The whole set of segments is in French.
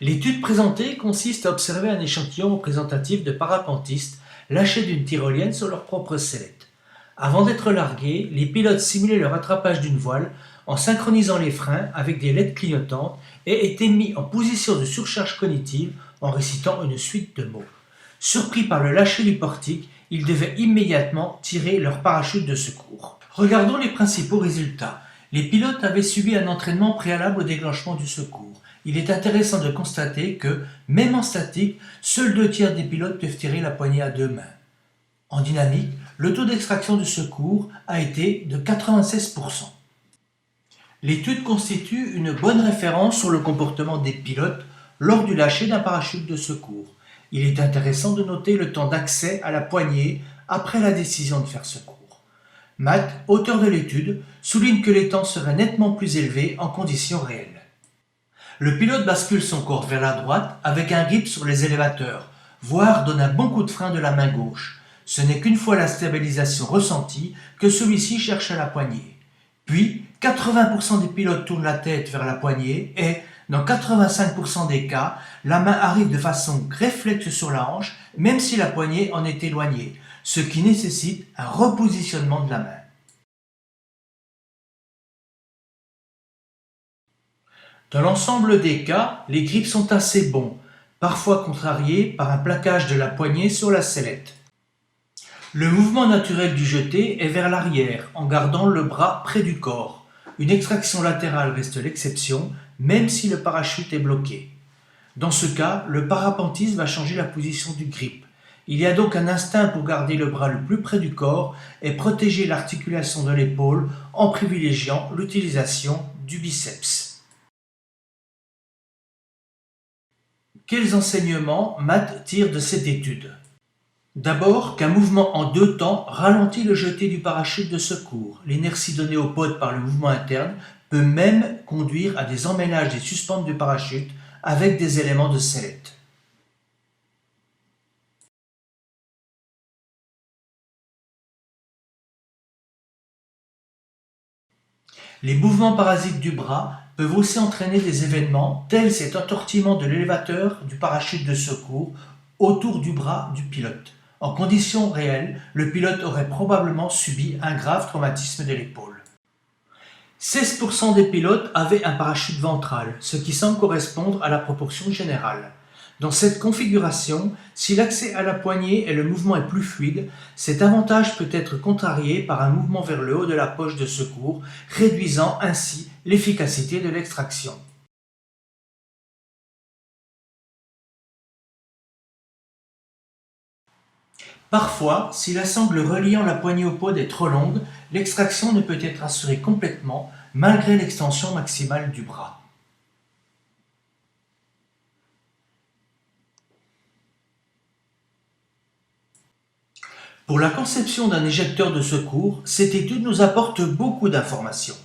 L'étude présentée consiste à observer un échantillon représentatif de parapentistes lâchés d'une tyrolienne sur leur propre sellette. Avant d'être largués, les pilotes simulaient le rattrapage d'une voile en synchronisant les freins avec des LED clignotantes et étaient mis en position de surcharge cognitive en récitant une suite de mots. Surpris par le lâcher du portique, ils devaient immédiatement tirer leur parachute de secours. Regardons les principaux résultats. Les pilotes avaient subi un entraînement préalable au déclenchement du secours. Il est intéressant de constater que, même en statique, seuls 2/3 des pilotes peuvent tirer la poignée à deux mains. En dynamique, le taux d'extraction du secours a été de 96%. L'étude constitue une bonne référence sur le comportement des pilotes lors du lâcher d'un parachute de secours. Il est intéressant de noter le temps d'accès à la poignée après la décision de faire secours. Matt, auteur de l'étude, souligne que les temps seraient nettement plus élevés en conditions réelles. Le pilote bascule son corps vers la droite avec un grip sur les élévateurs, voire donne un bon coup de frein de la main gauche. Ce n'est qu'une fois la stabilisation ressentie que celui-ci cherche à la poignée. Puis, 80% des pilotes tournent la tête vers la poignée et, dans 85% des cas, la main arrive de façon réflexe sur la hanche, même si la poignée en est éloignée, ce qui nécessite un repositionnement de la main. Dans l'ensemble des cas, les grips sont assez bons, parfois contrariés par un plaquage de la poignée sur la sellette. Le mouvement naturel du jeté est vers l'arrière, en gardant le bras près du corps. Une extraction latérale reste l'exception, même si le parachute est bloqué. Dans ce cas, le parapentiste va changer la position du grip. Il y a donc un instinct pour garder le bras le plus près du corps et protéger l'articulation de l'épaule en privilégiant l'utilisation du biceps. Quels enseignements Matt tire de cette étude? D'abord qu'un mouvement en deux temps ralentit le jeté du parachute de secours. L'inertie donnée au pod par le mouvement interne peut même conduire à des emmêlages des suspentes du parachute avec des éléments de sellette. Les mouvements parasites du bras peuvent aussi entraîner des événements tels cet entortillement de l'élévateur du parachute de secours autour du bras du pilote. En conditions réelles, le pilote aurait probablement subi un grave traumatisme de l'épaule. 16% des pilotes avaient un parachute ventral, ce qui semble correspondre à la proportion générale. Dans cette configuration, si l'accès à la poignée et le mouvement est plus fluide, cet avantage peut être contrarié par un mouvement vers le haut de la poche de secours, réduisant ainsi l'efficacité de l'extraction. Parfois, si la sangle reliant la poignée au pod est trop longue, l'extraction ne peut être assurée complètement malgré l'extension maximale du bras. Pour la conception d'un éjecteur de secours, cette étude nous apporte beaucoup d'informations.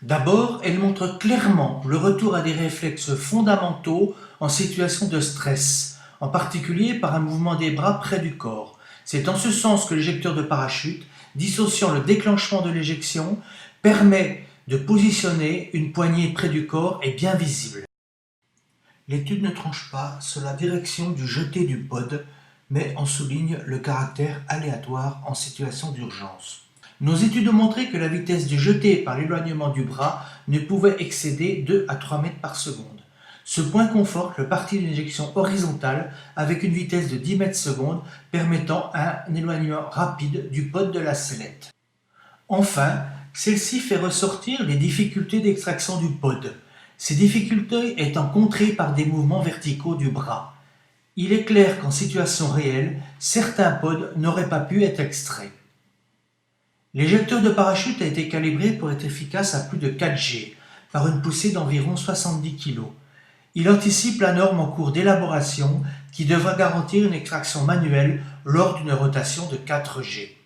D'abord, elle montre clairement le retour à des réflexes fondamentaux en situation de stress, en particulier par un mouvement des bras près du corps. C'est en ce sens que l'éjecteur de parachute, dissociant le déclenchement de l'éjection, permet de positionner une poignée près du corps et bien visible. L'étude ne tranche pas sur la direction du jeté du pod, mais en souligne le caractère aléatoire en situation d'urgence. Nos études ont montré que la vitesse du jeté par l'éloignement du bras ne pouvait excéder 2 à 3 mètres par seconde. Ce point conforte le parti d'injection horizontale avec une vitesse de 10 mètres seconde permettant un éloignement rapide du pod de la sellette. Enfin, celle-ci fait ressortir les difficultés d'extraction du pod, ces difficultés étant contrées par des mouvements verticaux du bras. Il est clair qu'en situation réelle, certains pods n'auraient pas pu être extraits. L'éjecteur de parachute a été calibré pour être efficace à plus de 4 G, par une poussée d'environ 70 kg. Il anticipe la norme en cours d'élaboration qui devra garantir une extraction manuelle lors d'une rotation de 4 G.